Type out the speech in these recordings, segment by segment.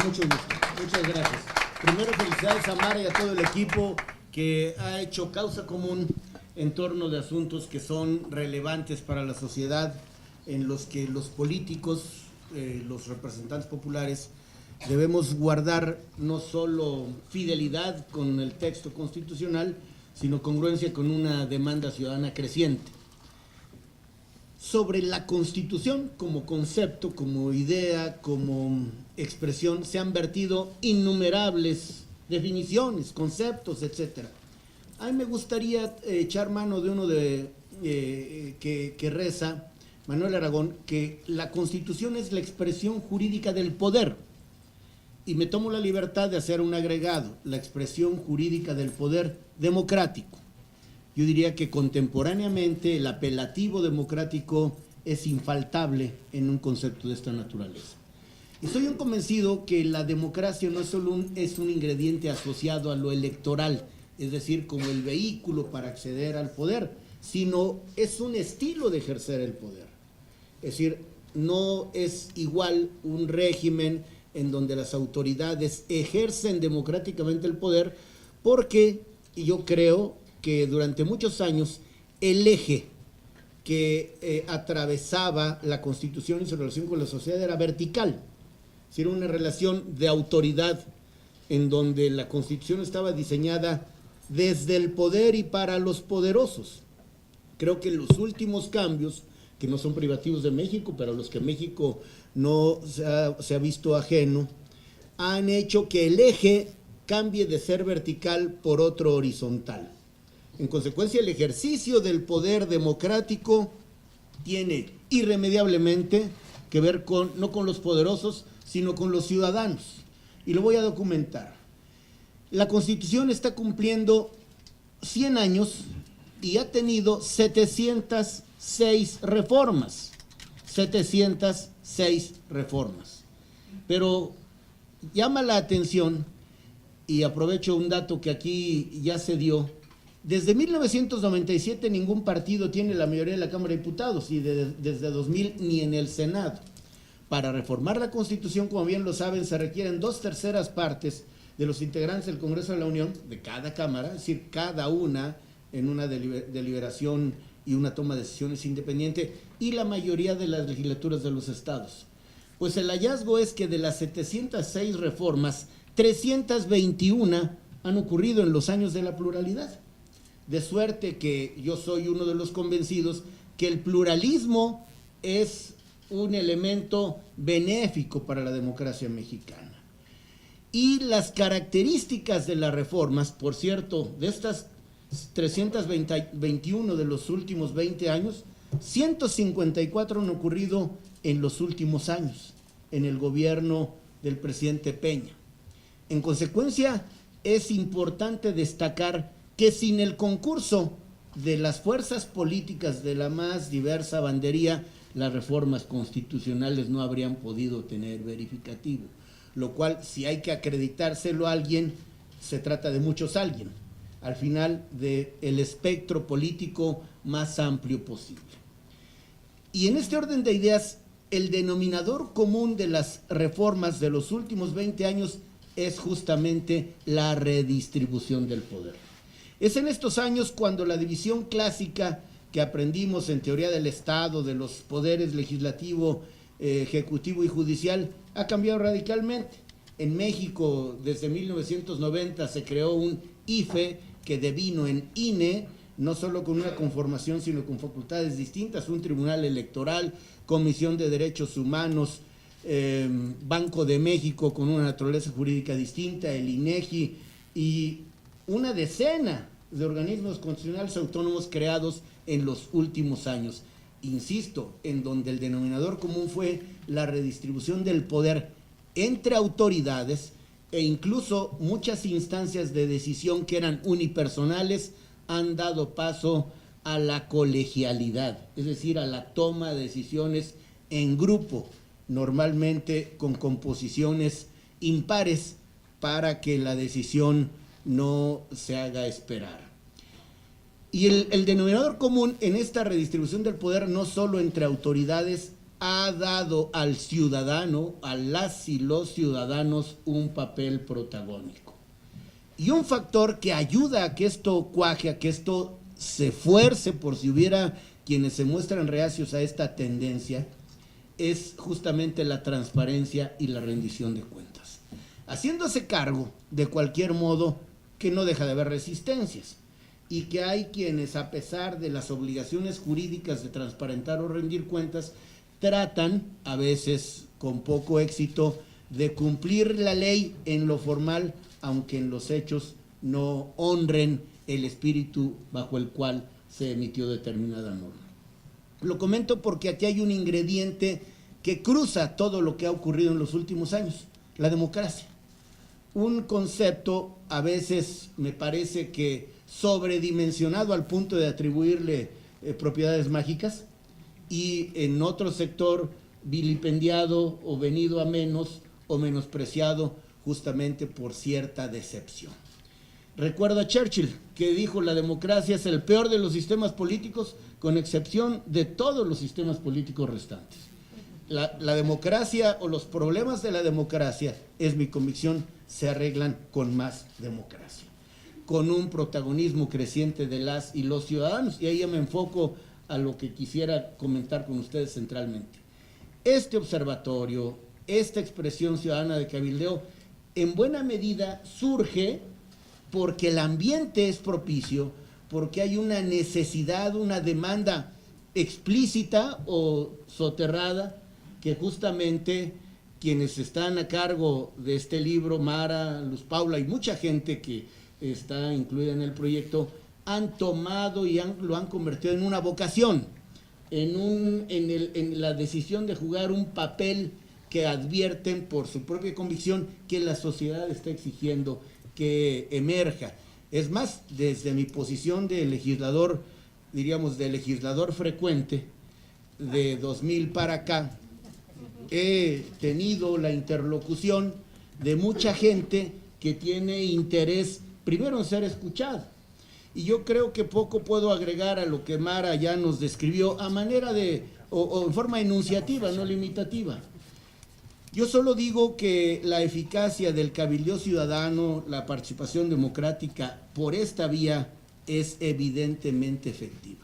Mucho gusto, muchas gracias. Primero, felicidades a Mara y a todo el equipo que ha hecho causa común en torno de asuntos que son relevantes para la sociedad, en los que los políticos, los representantes populares, debemos guardar no solo fidelidad con el texto constitucional, sino congruencia con una demanda ciudadana creciente. Sobre la Constitución como concepto, como idea, como expresión, se han vertido innumerables definiciones, conceptos, etcétera. A mí me gustaría echar mano de uno que reza Manuel Aragón, que la Constitución es la expresión jurídica del poder. Y me tomo la libertad de hacer un agregado, la expresión jurídica del poder democrático. Yo diría que contemporáneamente el apelativo democrático es infaltable en un concepto de esta naturaleza. Y soy un convencido que la democracia no es solo es un ingrediente asociado a lo electoral, es decir, como el vehículo para acceder al poder, sino es un estilo de ejercer el poder. Es decir, no es igual un régimen en donde las autoridades ejercen democráticamente el poder, porque yo creo que durante muchos años el eje que atravesaba la Constitución y su relación con la sociedad era vertical, es decir, una relación de autoridad en donde la Constitución estaba diseñada desde el poder y para los poderosos. Creo que los últimos cambios, que no son privativos de México, pero a los que México no se ha visto ajeno, han hecho que el eje cambie de ser vertical por otro horizontal. En consecuencia, el ejercicio del poder democrático tiene irremediablemente que ver no con los poderosos, sino con los ciudadanos. Y lo voy a documentar. La Constitución está cumpliendo 100 años y ha tenido 706 reformas. 706 reformas. Pero llama la atención, y aprovecho un dato que aquí ya se dio. Desde 1997 ningún partido tiene la mayoría de la Cámara de Diputados y desde 2000 ni en el Senado. Para reformar la Constitución, como bien lo saben, se requieren 2/3 partes de los integrantes del Congreso de la Unión, de cada Cámara, es decir, cada una en una deliberación y una toma de decisiones independiente, y la mayoría de las legislaturas de los estados. Pues el hallazgo es que de las 706 reformas, 321 han ocurrido en los años de la pluralidad. De suerte que yo soy uno de los convencidos que el pluralismo es un elemento benéfico para la democracia mexicana. Y las características de las reformas, por cierto, de estas 321 de los últimos 20 años, 154 han ocurrido en los últimos años, en el gobierno del presidente Peña. En consecuencia, es importante destacar que sin el concurso de las fuerzas políticas de la más diversa bandería, las reformas constitucionales no habrían podido tener verificativo, lo cual, si hay que acreditárselo a alguien, se trata de muchos alguien, al final del espectro político más amplio posible. Y en este orden de ideas, el denominador común de las reformas de los últimos 20 años es justamente la redistribución del poder. Es en estos años cuando la división clásica que aprendimos en teoría del Estado, de los poderes legislativo, ejecutivo y judicial, ha cambiado radicalmente. En México, desde 1990, se creó un IFE que devino en INE, no solo con una conformación, sino con facultades distintas, un tribunal electoral, Comisión de Derechos Humanos, Banco de México con una naturaleza jurídica distinta, el INEGI, y una decena de organismos constitucionales autónomos creados en los últimos años. Insisto, en donde el denominador común fue la redistribución del poder entre autoridades e incluso muchas instancias de decisión que eran unipersonales han dado paso a la colegialidad, es decir, a la toma de decisiones en grupo, normalmente con composiciones impares para que la decisión no se haga esperar. Y el denominador común en esta redistribución del poder, no solo entre autoridades, ha dado al ciudadano, a las y los ciudadanos, un papel protagónico. Y un factor que ayuda a que esto cuaje, a que esto se fuerce, por si hubiera quienes se muestran reacios a esta tendencia, es justamente la transparencia y la rendición de cuentas. Haciéndose cargo, de cualquier modo, que no deja de haber resistencias y que hay quienes, a pesar de las obligaciones jurídicas de transparentar o rendir cuentas, tratan, a veces con poco éxito, de cumplir la ley en lo formal, aunque en los hechos no honren el espíritu bajo el cual se emitió determinada norma. Lo comento porque aquí hay un ingrediente que cruza todo lo que ha ocurrido en los últimos años, la democracia. Un concepto a veces me parece que sobredimensionado al punto de atribuirle propiedades mágicas, y en otro sector vilipendiado o venido a menos o menospreciado justamente por cierta decepción. Recuerdo a Churchill, que dijo: la democracia es el peor de los sistemas políticos, con excepción de todos los sistemas políticos restantes. La democracia, o los problemas de la democracia, es mi convicción, se arreglan con más democracia, con un protagonismo creciente de las y los ciudadanos. Y ahí ya me enfoco a lo que quisiera comentar con ustedes centralmente. Este observatorio, esta expresión ciudadana de cabildeo, en buena medida surge porque el ambiente es propicio, porque hay una necesidad, una demanda explícita o soterrada, que justamente quienes están a cargo de este libro, Mara, Luz Paula y mucha gente que está incluida en el proyecto, han tomado y lo han convertido en una vocación, en la decisión de jugar un papel que advierten por su propia convicción que la sociedad está exigiendo que emerja. Es más, desde mi posición de legislador, diríamos de legislador frecuente, de 2000 para acá, he tenido la interlocución de mucha gente que tiene interés primero en ser escuchada. Y yo creo que poco puedo agregar a lo que Mara ya nos describió a manera de, o en forma enunciativa, no limitativa. Yo solo digo que la eficacia del cabildeo ciudadano, la participación democrática por esta vía es evidentemente efectiva.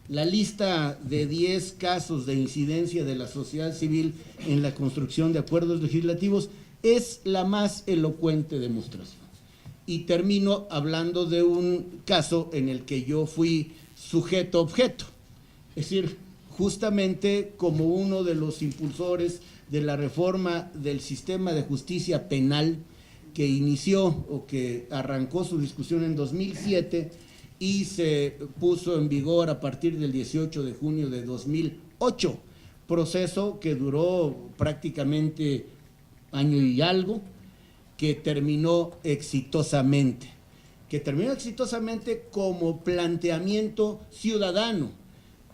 La lista de 10 casos de incidencia de la sociedad civil en la construcción de acuerdos legislativos es la más elocuente demostración. Y termino hablando de un caso en el que yo fui sujeto-objeto, es decir, justamente como uno de los impulsores de la reforma del sistema de justicia penal que inició o que arrancó su discusión en 2007 y se puso en vigor a partir del 18 de junio de 2008, proceso que duró prácticamente año y algo, que terminó exitosamente como planteamiento ciudadano,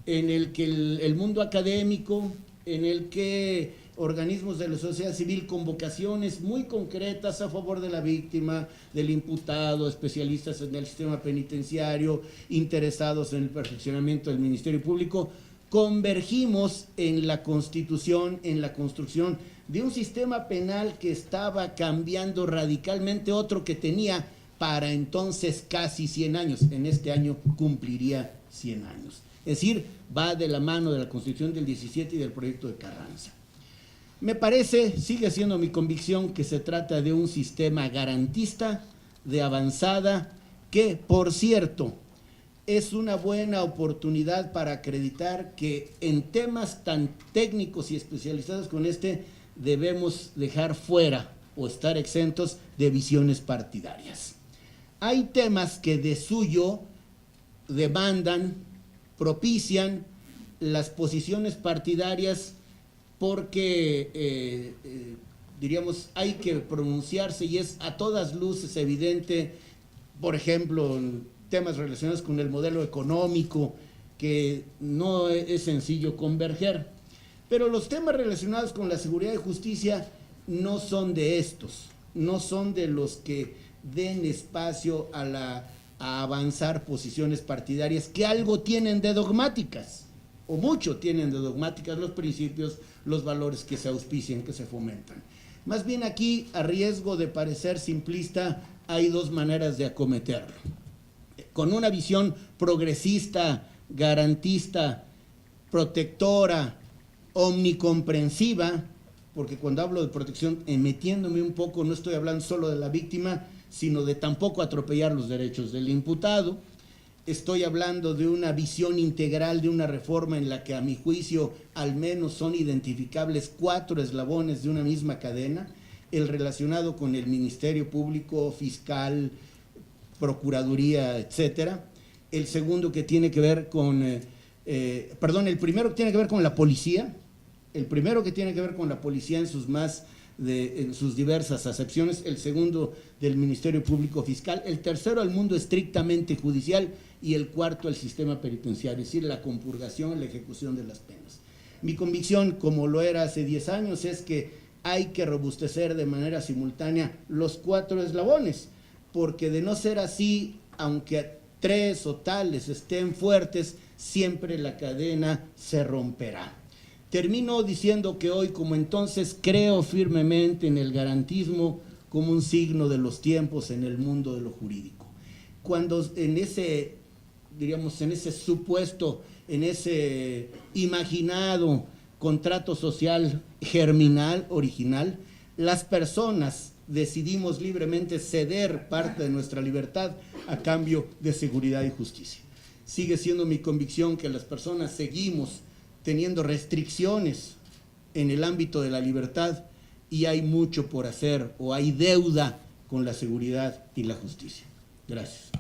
en el que el mundo académico, en el que organismos de la sociedad civil con vocaciones muy concretas a favor de la víctima, del imputado, especialistas en el sistema penitenciario, interesados en el perfeccionamiento del Ministerio Público, convergimos en la constitución, en la construcción de un sistema penal que estaba cambiando radicalmente, otro que tenía para entonces casi 100 años, en este año cumpliría 100 años. Es decir, va de la mano de la Constitución del 17 y del proyecto de Carranza. Me parece, sigue siendo mi convicción, que se trata de un sistema garantista, de avanzada, que, por cierto, es una buena oportunidad para acreditar que en temas tan técnicos y especializados con este, debemos dejar fuera o estar exentos de visiones partidarias. Hay temas que de suyo demandan, propician las posiciones partidarias, porque, diríamos, hay que pronunciarse y es a todas luces evidente, por ejemplo, en temas relacionados con el modelo económico, que no es sencillo converger. Pero los temas relacionados con la seguridad y justicia no son de estos, no son de los que den espacio a avanzar posiciones partidarias que algo tienen de dogmáticas. o mucho tienen de dogmáticas los principios, los valores que se auspician, que se fomentan. Más bien aquí, a riesgo de parecer simplista, hay dos maneras de acometerlo. Con una visión progresista, garantista, protectora, omnicomprensiva, porque cuando hablo de protección, metiéndome un poco, no estoy hablando solo de la víctima, sino de tampoco atropellar los derechos del imputado. Estoy hablando de una visión integral de una reforma en la que, a mi juicio, al menos son identificables 4 eslabones de una misma cadena: el relacionado con el Ministerio Público, Fiscal, Procuraduría, etcétera. El segundo que tiene que ver con, el primero que tiene que ver con la policía, en sus diversas acepciones, el segundo del Ministerio Público Fiscal, el tercero al mundo estrictamente judicial y el cuarto al sistema penitenciario, es decir, la compurgación, la ejecución de las penas. Mi convicción, como lo era hace 10 años, es que hay que robustecer de manera simultánea los 4 eslabones, porque de no ser así, aunque 3 o tales estén fuertes, siempre la cadena se romperá. Termino diciendo que hoy, como entonces, creo firmemente en el garantismo como un signo de los tiempos en el mundo de lo jurídico. Cuando en ese supuesto, en ese imaginado contrato social germinal, original, las personas decidimos libremente ceder parte de nuestra libertad a cambio de seguridad y justicia. Sigue siendo mi convicción que las personas seguimos teniendo restricciones en el ámbito de la libertad y hay mucho por hacer, o hay deuda con la seguridad y la justicia. Gracias.